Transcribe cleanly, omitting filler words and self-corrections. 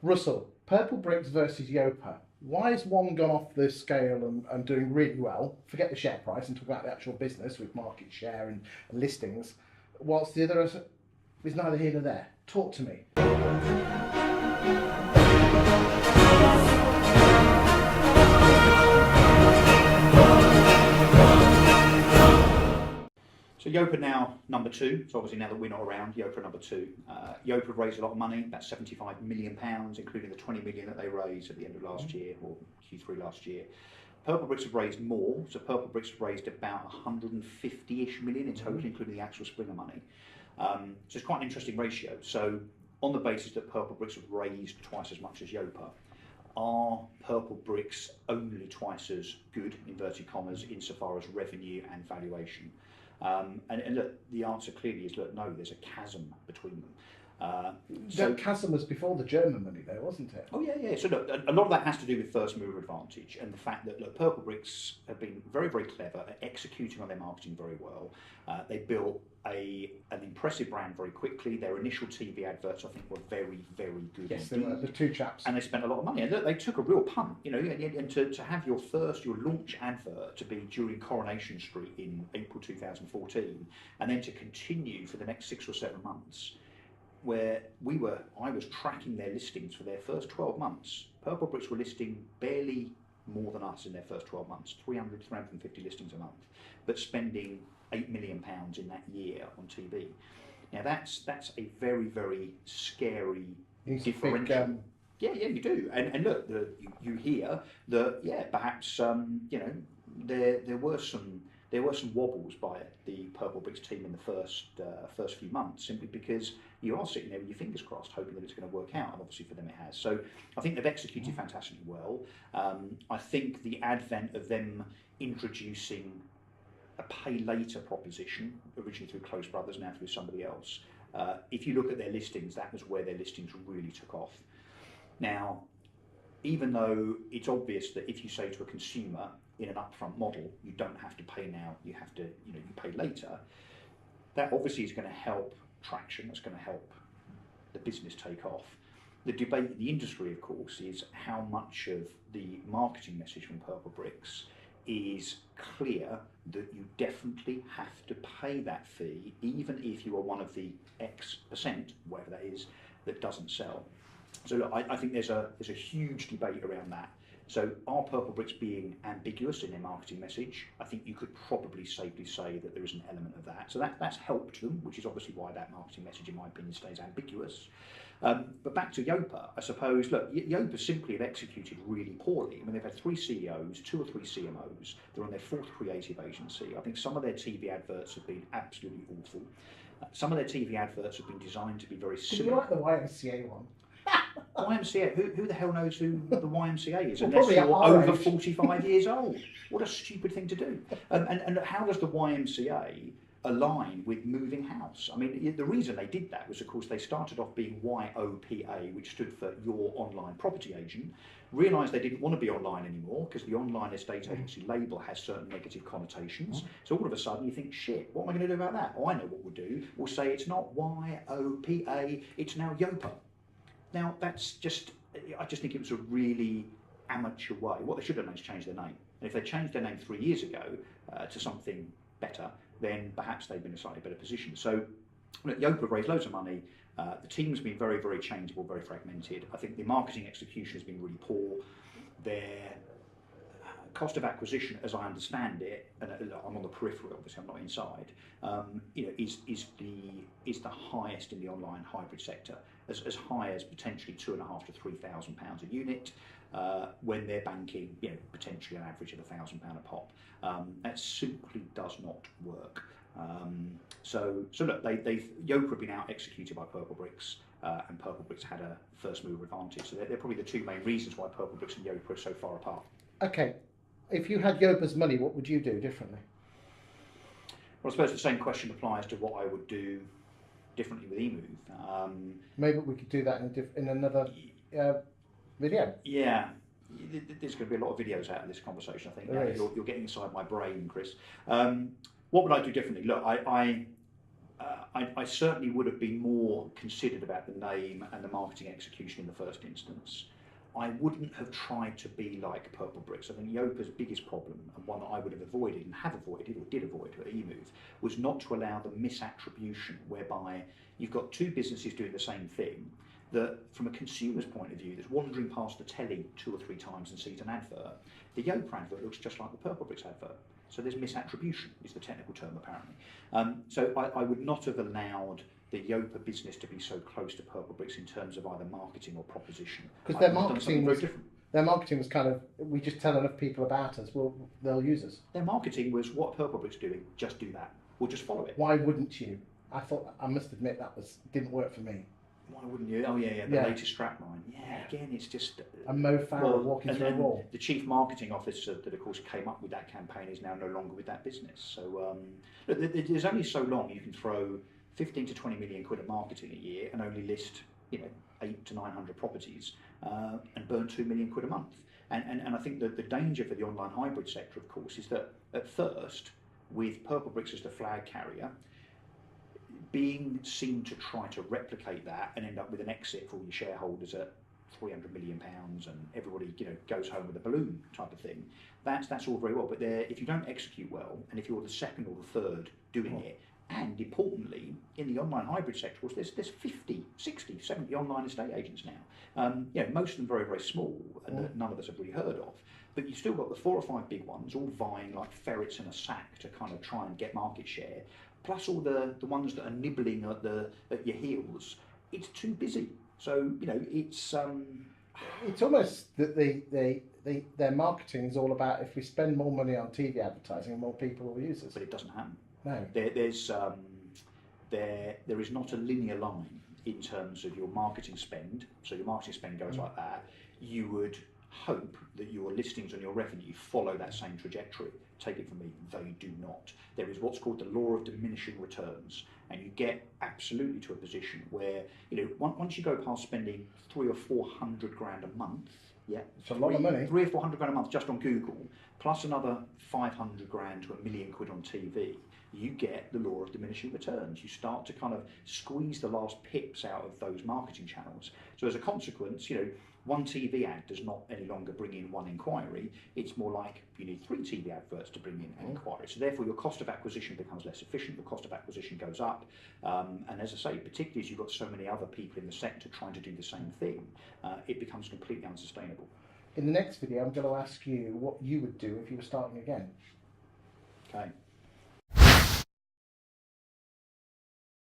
Russell, Purplebricks versus Yopa. Why has one gone off the scale and doing really well? Forget the share price and talk about the actual business with market share and listings, whilst the other is neither here nor there. Talk to me. So Yopa now number 2. So obviously now that we're not around, Yopa number 2. Yopa raised a lot of money, about £75 million, including the 20 million that they raised at the end of last year, or Q3 last year. Purplebricks have raised more. So Purplebricks have raised about 150-ish million in total, including the actual Springer money. So it's quite an interesting ratio. So on the basis that Purplebricks have raised twice as much as Yopa, are Purplebricks only twice as good, inverted commas, insofar as revenue and valuation? And look, the answer clearly is, look, no, there's a chasm between them. That chasm was before the German money, though, wasn't it? Oh yeah. So look, a lot of that has to do with first mover advantage and the fact that, look, Purplebricks have been very, very clever at executing on their marketing very well. They built an impressive brand very quickly. Their initial TV adverts, I think, were very, very good. Yes, they were, the 2 chaps. And they spent a lot of money. And look, they took a real punt, you know, and to have your launch advert to be during Coronation Street in April 2014, and then to continue for the next 6 or 7 months, where I was tracking their listings for their first 12 months. Purplebricks were listing barely more than us in their first 12 months, 300, 350 listings a month, but spending £8 million in that year on TV. Now that's a very, very scary differential. Yeah, you do. And look, you hear that, perhaps there were some wobbles by the Purplebricks team in the first few months, simply because you are sitting there with your fingers crossed, hoping that it's going to work out, and obviously for them it has. So I think they've executed fantastically well. I think the advent of them introducing a pay later proposition, originally through Close Brothers, now through somebody else, if you look at their listings, that was where their listings really took off. Now, even though it's obvious that if you say to a consumer in an upfront model, you don't have to pay now, you have to, you pay later, that obviously is going to help traction, that's going to help the business take off. The debate in the industry, of course, is how much of the marketing message from Purplebricks is clear that you definitely have to pay that fee, even if you are one of the X%, whatever that is, that doesn't sell. So look, I think there's a huge debate around that. So are Purplebricks being ambiguous in their marketing message? I think you could probably safely say that there is an element of that. So that's helped them, which is obviously why that marketing message, in my opinion, stays ambiguous. But back to Yopa, I suppose, look, Yopa simply have executed really poorly. I mean, they've had 3 CEOs, 2 or 3 CMOs. They're on their 4th creative agency. I think some of their TV adverts have been absolutely awful. Some of their TV adverts have been designed to be very similar. Do you like the YMCA one? YMCA, who the hell knows who the YMCA is, well, unless you're over age. 45 years old? What a stupid thing to do. And how does the YMCA align with moving house? I mean, the reason they did that was, of course, they started off being YOPA, which stood for Your Online Property Agent, realised they didn't want to be online anymore because the online estate agency label has certain negative connotations. So all of a sudden you think, shit, what am I going to do about that? Oh, I know what we'll do. We'll say it's not YOPA, it's now Yopa. Now, I just think it was a really amateur way. What they should have done is change their name. And if they changed their name 3 years ago to something better, then perhaps they'd been in a slightly better position. So, look, Yopa have raised loads of money. The team's been very, very changeable, very fragmented. I think the marketing execution has been really poor. Their cost of acquisition, as I understand it, and I'm on the periphery, obviously I'm not inside, is the highest in the online hybrid sector, as high as potentially £2,500 to £3,000 a unit, when they're banking, potentially an average of £1,000 a pop. That simply does not work. So look, Yopa have been out executed by Purplebricks, and Purplebricks had a first mover advantage. So they're probably the 2 main reasons why Purplebricks and Yopa are so far apart. Okay. If you had Yopa's money, what would you do differently? Well, I suppose the same question applies to what I would do differently with eMoov. Maybe we could do that in another video. Yeah, there's going to be a lot of videos out of this conversation, I think. You're getting inside my brain, Chris. What would I do differently? Look, I certainly would have been more considered about the name and the marketing execution in the first instance. I wouldn't have tried to be like Purplebricks. I think Yopa's biggest problem, and one that I would have avoided and have avoided or did avoid at eMoov, was not to allow the misattribution whereby you've got two businesses doing the same thing that, from a consumer's point of view, that's wandering past the telly 2 or 3 times and sees an advert. The Yopa advert looks just like the Purplebricks advert. So there's misattribution, is the technical term apparently. So I would not have allowed the Yopa business to be so close to Purplebricks in terms of either marketing or proposition. Because their marketing was kind of, we just tell enough people about us, well, they'll use us. Their marketing was, what Purplebricks doing, just do that. We'll just follow it. Why wouldn't you? I must admit didn't work for me. Why wouldn't you? Oh yeah, the latest strapline. Yeah, again, it's just a Mo Farah walking through a wall. The chief marketing officer that, of course, came up with that campaign is now no longer with that business. So there's only so long you can throw 15 to 20 million quid of marketing a year and only list 800 to 900 properties and burn 2 million quid a month. And I think that the danger for the online hybrid sector, of course, is that at first, with Purplebricks as the flag carrier, being seen to try to replicate that and end up with an exit for all your shareholders at £300 million and everybody goes home with a balloon type of thing, that's all very well, but if you don't execute well, and if you're the second or the third doing it, and importantly, in the online hybrid sector, there's 50, 60, 70 online estate agents now. Most of them very, very small, and that none of us have really heard of. But you've still got the 4 or 5 big ones all vying like ferrets in a sack to kind of try and get market share, plus all the ones that are nibbling at your heels. It's too busy. So it's almost that their marketing is all about, if we spend more money on TV advertising, more people will use us. But it doesn't happen. No. There is not a linear line in terms of your marketing spend. So your marketing spend goes like that. You would hope that your listings and your revenue follow that same trajectory. Take it from me, they do not. There is what's called the Law of Diminishing Returns, and you get absolutely to a position where once you go past spending 300 or 400 grand a month, it's a lot of money. 300 or 400 grand a month just on Google, plus another 500 grand to £1 million quid on TV. You get the law of diminishing returns. You start to kind of squeeze the last pips out of those marketing channels. So as a consequence, one TV ad does not any longer bring in one inquiry. It's more like you need 3 TV adverts to bring in an inquiry. So therefore your cost of acquisition becomes less efficient, the cost of acquisition goes up. And as I say, particularly as you've got so many other people in the sector trying to do the same thing, it becomes completely unsustainable. In the next video, I'm going to ask you what you would do if you were starting again. Okay.